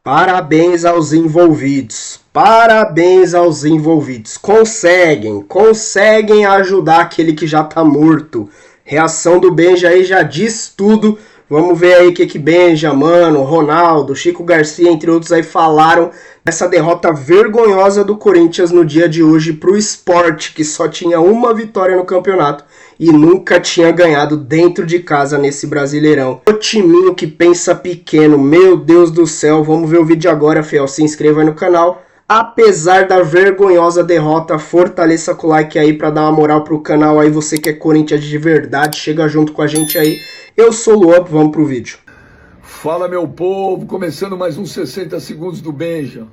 Parabéns aos envolvidos. Parabéns aos envolvidos. Conseguem ajudar aquele que já tá morto. Reação do Benja aí já diz tudo. Vamos ver aí o que Benja, Mano, Ronaldo, Chico Garcia, entre outros aí falaram dessa derrota vergonhosa do Corinthians no dia de hoje pro Sport, que só tinha uma vitória no campeonato e nunca tinha ganhado dentro de casa nesse Brasileirão. O timinho que pensa pequeno, meu Deus do céu. Vamos ver o vídeo agora, Fiel. Se inscreva aí no canal. Apesar da vergonhosa derrota, fortaleça com o like aí pra dar uma moral pro canal aí. Você que é Corinthians de verdade, chega junto com a gente aí. Eu sou o Luan, vamos pro vídeo. Fala, meu povo, começando mais uns 60 segundos do Benja.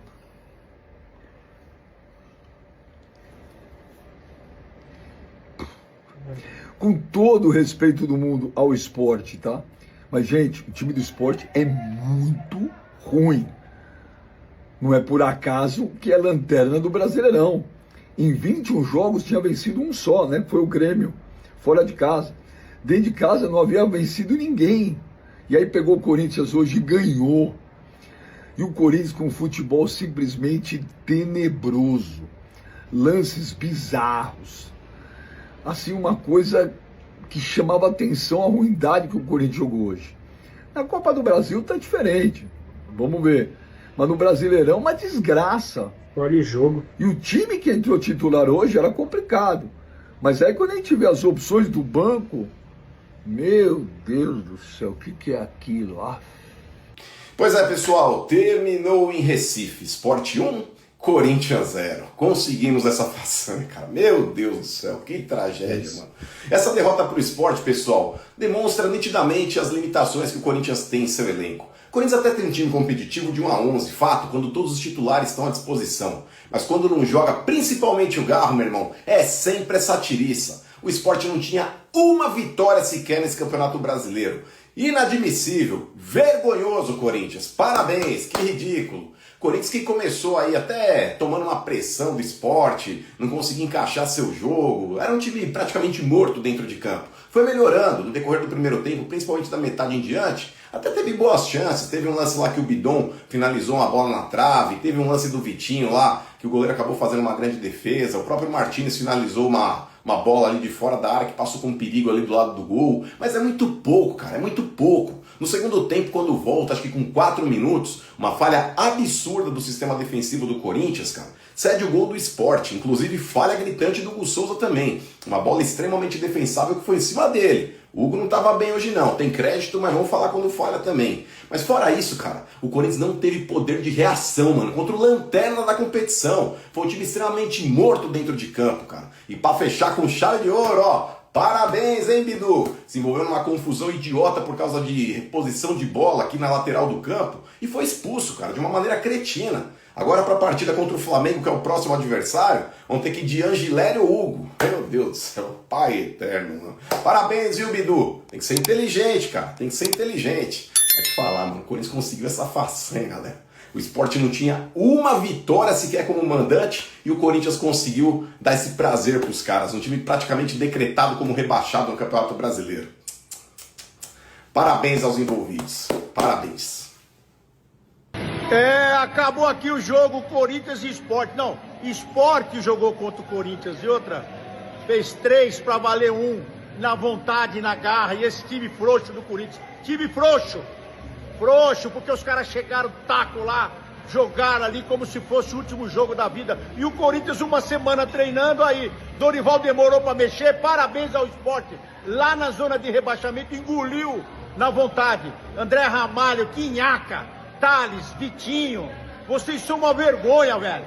Com todo o respeito do mundo ao esporte, tá? Mas, gente, o time do esporte é muito ruim. Não é por acaso que é lanterna do Brasileirão. Em 21 jogos tinha vencido um só, né? Foi o Grêmio, fora de casa. Dentro de casa não havia vencido ninguém. E aí pegou o Corinthians hoje e ganhou. E o Corinthians com um futebol simplesmente tenebroso. Lances bizarros. Assim, uma coisa que chamava atenção a ruindade que o Corinthians jogou hoje. Na Copa do Brasil tá diferente. Vamos ver. Mas no Brasileirão, uma desgraça. Olha o jogo. E o time que entrou titular hoje era complicado. Mas aí quando a gente vê as opções do banco, meu Deus do céu, o que é aquilo? Pois é, pessoal, terminou em Recife. Sport 1, Corinthians 0. Conseguimos essa façanha, cara. Meu Deus do céu, que tragédia, mano. Essa derrota pro Sport, pessoal, demonstra nitidamente as limitações que o Corinthians tem em seu elenco. O Corinthians até tem um time competitivo de 1 a 11, fato, quando todos os titulares estão à disposição. Mas quando não joga, principalmente o Garro, meu irmão, é sempre essa tiriça. O Sport não tinha uma vitória sequer nesse Campeonato Brasileiro. Inadmissível, vergonhoso, Corinthians. Parabéns, que ridículo. Corinthians que começou aí até tomando uma pressão do Sport, não conseguia encaixar seu jogo. Era um time praticamente morto dentro de campo. Foi melhorando no decorrer do primeiro tempo, principalmente da metade em diante. Até teve boas chances, teve um lance lá que o Bidon finalizou uma bola na trave, teve um lance do Vitinho lá, que o goleiro acabou fazendo uma grande defesa, o próprio Martínez finalizou uma bola ali de fora da área que passou com perigo ali do lado do gol, mas é muito pouco, cara, é muito pouco. No segundo tempo, quando volta, acho que com 4 minutos, uma falha absurda do sistema defensivo do Corinthians, cara, cede o gol do Sport, inclusive falha gritante do Hugo Souza também, uma bola extremamente defensável que foi em cima dele. O Hugo não estava bem hoje não, tem crédito, mas vamos falar quando falha também. Mas fora isso, cara, o Corinthians não teve poder de reação, mano, contra o lanterna da competição. Foi um time extremamente morto dentro de campo, cara. E pra fechar com chave de ouro, ó, parabéns, hein, Bidu? Se envolveu numa confusão idiota por causa de reposição de bola aqui na lateral do campo e foi expulso, cara, de uma maneira cretina. Agora para a partida contra o Flamengo, que é o próximo adversário, vão ter que ir de Angilério ou Hugo. Meu Deus do céu, pai eterno, mano. Parabéns, viu, Bidu? Tem que ser inteligente, cara, tem que ser inteligente. Vai te falar, mano, o Corinthians conseguiu essa façanha, galera. O Sport não tinha uma vitória sequer como mandante e o Corinthians conseguiu dar esse prazer pros caras. Um time praticamente decretado como rebaixado no Campeonato Brasileiro. Parabéns aos envolvidos. Parabéns. Acabou aqui o jogo Corinthians e Sport. Não, Sport jogou contra o Corinthians e outra fez 3 para valer 1 na vontade, na garra. E esse time frouxo do Corinthians, time frouxo, porque os caras chegaram taco lá, jogaram ali como se fosse o último jogo da vida. E o Corinthians uma semana treinando aí. Dorival demorou para mexer. Parabéns ao Sport. Lá na zona de rebaixamento engoliu na vontade. André Ramalho, Quinhaca, Thales, Vitinho, vocês são uma vergonha, velho.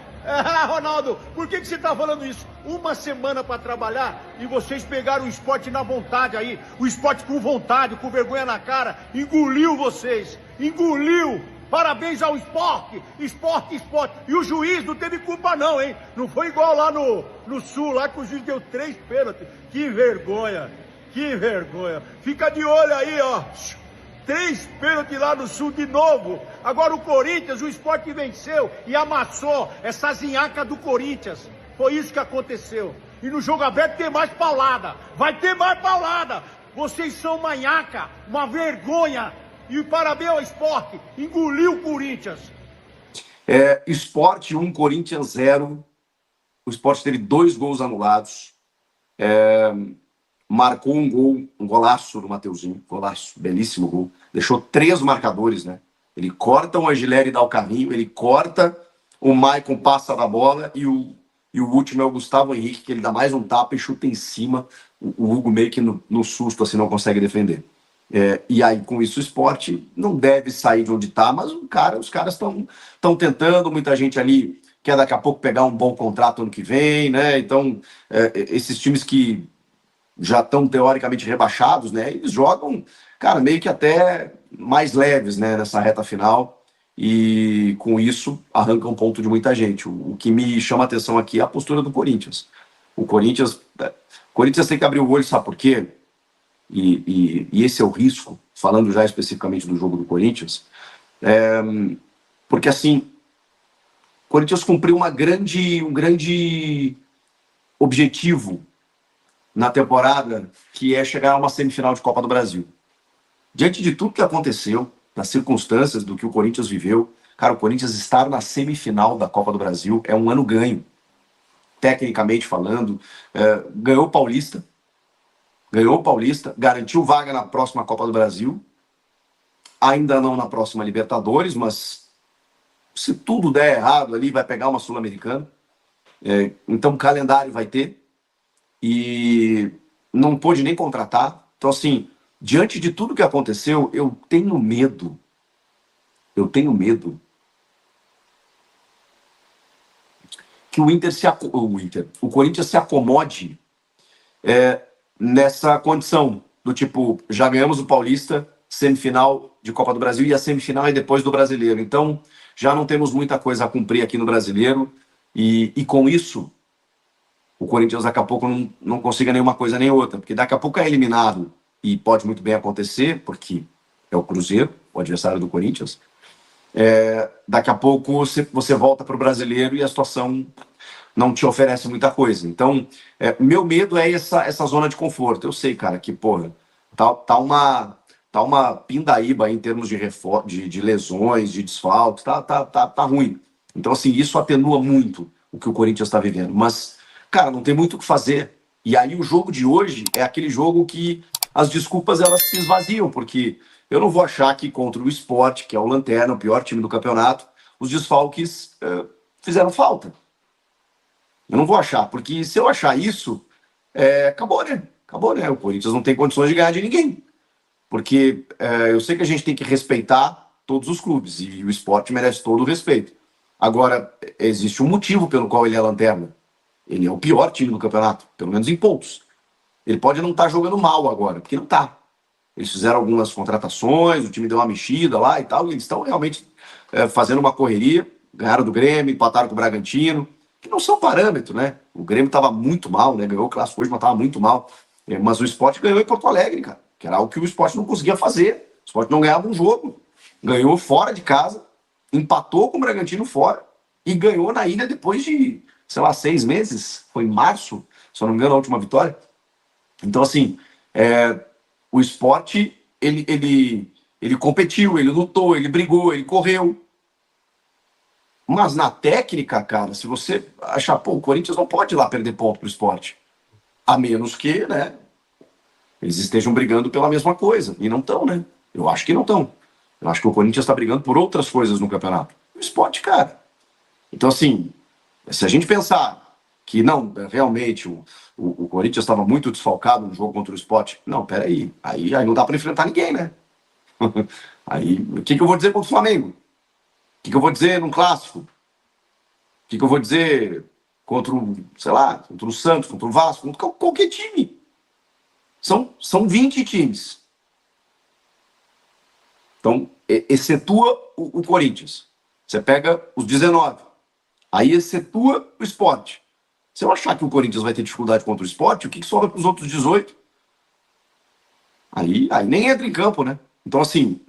Ronaldo, por que você tá falando isso? Uma semana para trabalhar e vocês pegaram o Sport na vontade aí. O Sport com vontade, com vergonha na cara, engoliu vocês. Engoliu. Parabéns ao Sport. Sport. E o juiz não teve culpa não, hein? Não foi igual lá no Sul, lá que o juiz deu 3 pênaltis. Que vergonha. Fica de olho aí, ó. 3 pênaltis lá no Sul de novo. Agora o Corinthians, o Sport venceu e amassou essa zinhaca do Corinthians. Foi isso que aconteceu. E no jogo aberto tem mais paulada. Vai ter mais paulada. Vocês são manhaca, uma vergonha. E parabéns ao Sport, engoliu o Corinthians. Sport 1, Corinthians 0. O Sport teve 2 gols anulados. Marcou um gol, um golaço do Mateuzinho. Golaço, belíssimo gol. Deixou 3 marcadores, né? Ele corta o Angileri e dá o caminho. Ele corta, o Maicon passa na bola e o último é o Gustavo Henrique, que ele dá mais um tapa e chuta em cima. O Hugo meio que no susto assim não consegue defender. E aí, com isso, o Sport não deve sair de onde está, mas os caras estão tentando, muita gente ali quer daqui a pouco pegar um bom contrato ano que vem, né? Então, esses times que já estão teoricamente rebaixados, né? Eles jogam, cara, meio que até mais leves, né? Nessa reta final, e com isso arranca um ponto de muita gente. O que me chama a atenção aqui é a postura do Corinthians. O Corinthians tem que abrir o olho, sabe por quê? E esse é o risco, falando já especificamente do jogo do Corinthians, porque assim, o Corinthians cumpriu um grande objetivo na temporada, que é chegar a uma semifinal de Copa do Brasil. Diante de tudo que aconteceu, das circunstâncias do que o Corinthians viveu, cara, o Corinthians estar na semifinal da Copa do Brasil é um ano ganho, tecnicamente falando. Ganhou o Paulista, garantiu vaga na próxima Copa do Brasil, ainda não na próxima Libertadores, mas se tudo der errado ali, vai pegar uma Sul-Americana. Então calendário vai ter, e não pôde nem contratar. Então assim, diante de tudo que aconteceu, eu tenho medo que o Corinthians se acomode nessa condição do tipo, já ganhamos o Paulista, semifinal de Copa do Brasil, e a semifinal é depois do Brasileiro. Então, já não temos muita coisa a cumprir aqui no Brasileiro, e com isso, o Corinthians daqui a pouco não consiga nenhuma coisa nem outra, porque daqui a pouco é eliminado, e pode muito bem acontecer, porque é o Cruzeiro, o adversário do Corinthians. Daqui a pouco você volta para o Brasileiro e a situação não te oferece muita coisa. Então, meu medo é essa zona de conforto. Eu sei, cara, que, porra, tá uma pindaíba aí em termos de lesões, de desfalques, tá ruim. Então, assim, isso atenua muito o que o Corinthians está vivendo. Mas, cara, não tem muito o que fazer. E aí o jogo de hoje é aquele jogo que as desculpas, elas se esvaziam, porque eu não vou achar que contra o Sport, que é o lanterna, o pior time do campeonato, os desfalques fizeram falta. Eu não vou achar, porque se eu achar isso, acabou, né? Acabou, né? O Corinthians não tem condições de ganhar de ninguém. Porque eu sei que a gente tem que respeitar todos os clubes, e o Sport merece todo o respeito. Agora, existe um motivo pelo qual ele é lanterna. Ele é o pior time do campeonato, pelo menos em pontos. Ele pode não estar jogando mal agora, porque não está. Eles fizeram algumas contratações, o time deu uma mexida lá e tal, e eles estão realmente fazendo uma correria. Ganharam do Grêmio, empataram com o Bragantino, que não são parâmetro, né? O Grêmio estava muito mal, né? Ganhou o Clássico hoje, mas estava muito mal. Mas o Sport ganhou em Porto Alegre, cara, que era algo que o Sport não conseguia fazer. O Sport não ganhava um jogo. Ganhou fora de casa, empatou com o Bragantino fora e ganhou na ilha depois de, sei lá, 6 meses. Foi em março, se eu não me engano, a última vitória. Então, assim, o Sport, ele competiu, ele lutou, ele brigou, ele correu. Mas na técnica, cara, se você achar, o Corinthians não pode ir lá perder ponto pro Sport. A menos que, né, eles estejam brigando pela mesma coisa. E não estão, né? Eu acho que não estão. Eu acho que o Corinthians está brigando por outras coisas no campeonato. O Sport, cara. Então, assim, se a gente pensar que não, realmente o Corinthians estava muito desfalcado no jogo contra o Sport, não, peraí. Aí não dá para enfrentar ninguém, né? Aí, o que eu vou dizer contra o Flamengo? O que eu vou dizer num clássico? O que eu vou dizer contra o, sei lá, contra o Santos, contra o Vasco, contra qualquer time? São 20 times. Então, excetua o Corinthians. Você pega os 19. Aí excetua o Sport. Se eu achar que o Corinthians vai ter dificuldade contra o Sport, o que sobra para os outros 18? Aí nem entra em campo, né? Então, assim,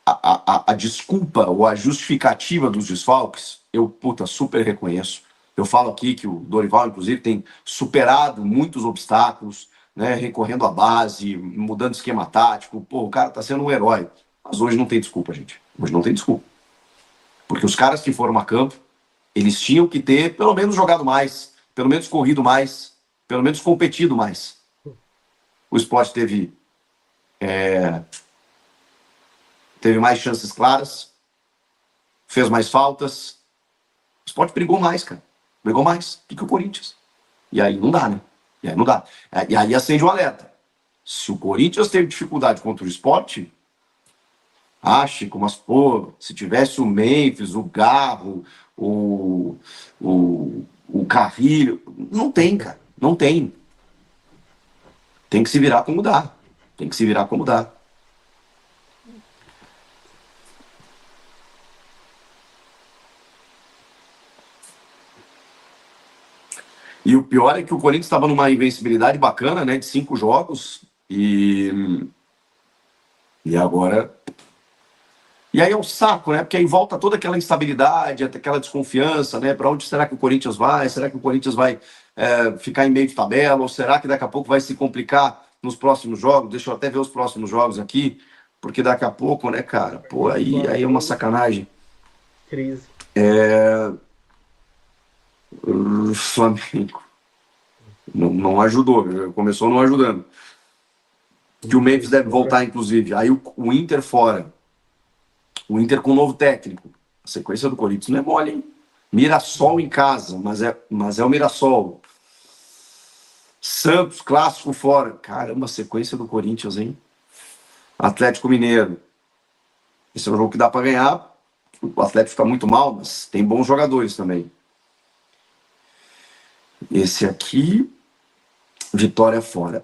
a desculpa ou a justificativa dos desfalques, eu, super reconheço. Eu falo aqui que o Dorival, inclusive, tem superado muitos obstáculos, né, recorrendo à base, mudando esquema tático. O cara tá sendo um herói. Mas hoje não tem desculpa, gente. Hoje não tem desculpa. Porque os caras que foram a campo, eles tinham que ter pelo menos jogado mais, pelo menos corrido mais, pelo menos competido mais. O Sport teve mais chances claras, fez mais faltas. O Sport brigou mais, cara. Brigou mais do que o Corinthians. E aí não dá, né? E aí não dá. E aí acende o alerta. Se o Corinthians teve dificuldade contra o Sport, Chico, mas pô, se tivesse o Memphis, o Garro, o Carrilho, não tem, cara. Não tem. Tem que se virar como dá. Tem que se virar como dá. E o pior é que o Corinthians estava numa invencibilidade bacana, né? De 5 jogos. E agora... E aí é um saco, né? Porque aí volta toda aquela instabilidade, aquela desconfiança, né? Para onde será que o Corinthians vai? Será que o Corinthians vai ficar em meio de tabela? Ou será que daqui a pouco vai se complicar nos próximos jogos? Deixa eu até ver os próximos jogos aqui. Porque daqui a pouco, né, cara? Pô, aí é uma sacanagem. Crise. O Flamengo não ajudou, começou não ajudando. Que o Memphis deve voltar, inclusive. Aí o Inter fora. O Inter com um novo técnico. A sequência do Corinthians não é mole, hein? Mirassol em casa, mas é o Mirassol. Santos, clássico fora. Caramba, a sequência do Corinthians, hein? Atlético Mineiro. Esse é um jogo que dá para ganhar. O Atlético fica muito mal, mas tem bons jogadores também. Esse aqui, vitória fora.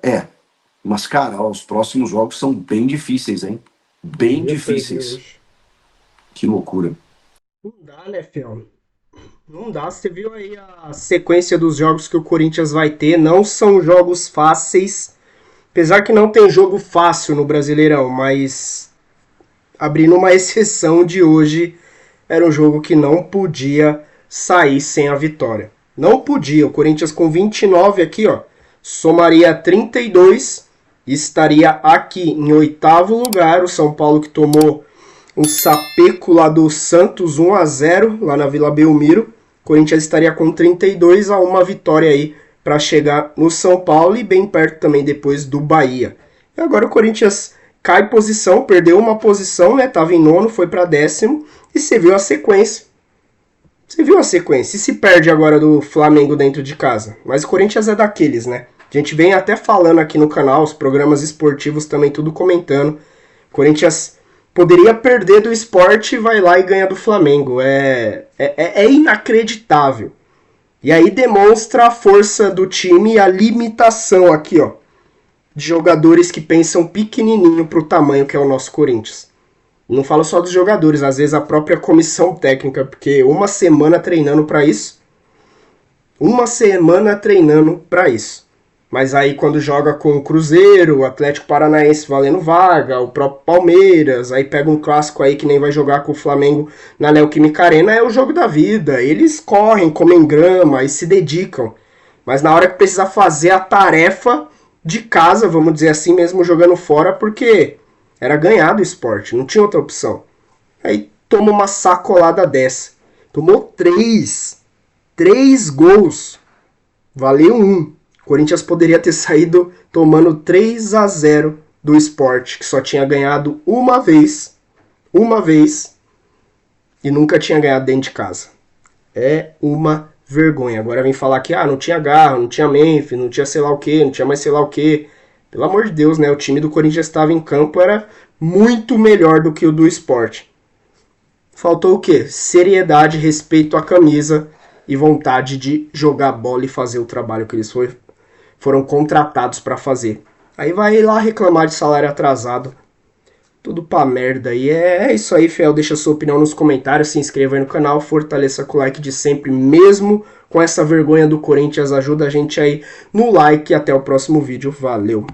Mas, cara, os próximos jogos são bem difíceis, hein? Bem difíceis. Que loucura. Não dá, né, Fel? Não dá. Você viu aí a sequência dos jogos que o Corinthians vai ter. Não são jogos fáceis. Apesar que não tem jogo fácil no Brasileirão, mas abrindo uma exceção de hoje, era um jogo que não podia sair sem a vitória. Não podia. O Corinthians com 29 aqui, ó, somaria 32 e estaria aqui em 8º lugar. O São Paulo que tomou um sapeco lá do Santos 1-0 lá na Vila Belmiro. O Corinthians estaria com 32 a uma vitória aí para chegar no São Paulo e bem perto também depois do Bahia. E agora o Corinthians cai posição, perdeu uma posição, né? Tava em 9º, foi para 10º e você viu a sequência. Você viu a sequência? E se perde agora do Flamengo dentro de casa? Mas o Corinthians é daqueles, né? A gente vem até falando aqui no canal, os programas esportivos também tudo comentando. O Corinthians poderia perder do Sport e vai lá e ganha do Flamengo. É inacreditável. E aí demonstra a força do time e a limitação aqui, ó, de jogadores que pensam pequenininho pro tamanho que é o nosso Corinthians. Não falo só dos jogadores, às vezes a própria comissão técnica, porque uma semana treinando para isso. Mas aí quando joga com o Cruzeiro, o Atlético Paranaense valendo vaga, o próprio Palmeiras, aí pega um clássico aí que nem vai jogar com o Flamengo na Neoquímica Arena, é o jogo da vida. Eles correm, comem grama e se dedicam. Mas na hora que precisa fazer a tarefa de casa, vamos dizer assim, mesmo jogando fora, porque era ganhar do Sport, não tinha outra opção. Aí toma uma sacolada dessa. Tomou 3 gols. Valeu 1. O Corinthians poderia ter saído tomando 3-0 do Sport, que só tinha ganhado uma vez, e nunca tinha ganhado dentro de casa. É uma vergonha. Agora vem falar que não tinha Garro, não tinha Memphis, não tinha sei lá o que, não tinha mais sei lá o que. Pelo amor de Deus, né? O time do Corinthians estava em campo, era muito melhor do que o do Sport. Faltou o quê? Seriedade, respeito à camisa e vontade de jogar bola e fazer o trabalho que eles foram contratados para fazer. Aí vai lá reclamar de salário atrasado. Tudo pra merda. E é isso aí, Fel. Deixa sua opinião nos comentários, se inscreva aí no canal, fortaleça com o like de sempre, mesmo com essa vergonha do Corinthians. Ajuda a gente aí no like e até o próximo vídeo. Valeu!